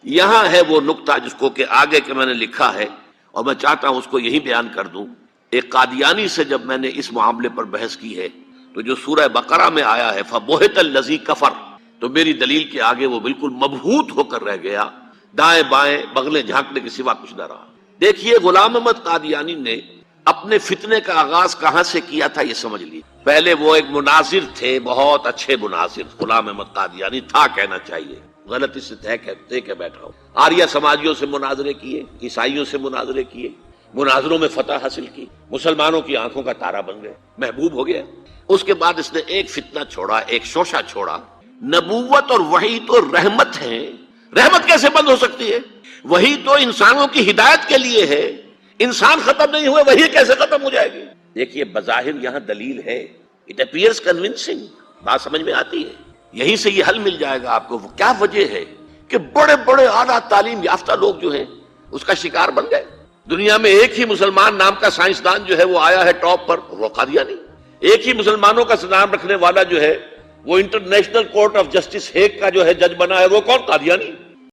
یہاں ہے وہ نقطہ جس کو کہ آگے کے میں نے لکھا ہے اور میں چاہتا ہوں اس کو یہی بیان کر دوں. ایک قادیانی سے جب میں نے اس معاملے پر بحث کی ہے تو جو سورہ بقرہ میں آیا ہے فَبُہِتَ الَّذِي كَفَرَ، تو میری دلیل کے آگے وہ بالکل مبہوت ہو کر رہ گیا، دائیں بائیں بغلیں جھانکنے کے سوا کچھ نہ رہا. دیکھیے غلام احمد قادیانی نے اپنے فتنے کا آغاز کہاں سے کیا تھا یہ سمجھ لیے. پہلے وہ ایک مناظر تھے، بہت اچھے مناظر. غلام احمد قادیانی تھا کہنا چاہیے، غلطی سے طے کے بیٹھا ہوں. آریہ سماجیوں سے مناظرے کیے، عیسائیوں سے مناظرے کیے، مناظروں میں فتح حاصل کی، مسلمانوں کی آنکھوں کا تارا بن گئے، محبوب ہو گیا. اس کے بعد اس نے ایک فتنہ چھوڑا، ایک شوشہ چھوڑا. نبوت اور وحی تو رحمت ہے، رحمت کیسے بند ہو سکتی ہے؟ وحی تو انسانوں کی ہدایت کے لیے ہے، انسان ختم نہیں ہوئے وحی کیسے ختم ہو جائے گی؟ دیکھیے بظاہر یہاں دلیل ہے، اٹ اپیئرس کنونسنگ، بات سمجھ میں آتی ہے. یہیں سے یہ حل مل جائے گا آپ کو. کیا وجہ ہے کہ بڑے بڑے اعلیٰ تعلیم یافتہ لوگ جو ہیں اس کا شکار بن گئے؟ دنیا میں ایک ہی مسلمان نام کا سائنسدان جو ہے وہ آیا ہے ٹاپ پر، وہ قادیانی. ایک ہی مسلمانوں کا نام رکھنے والا جو ہے وہ international court of justice Hague کا جو ہے جج بنا ہے، وہ کون؟ قادیانی.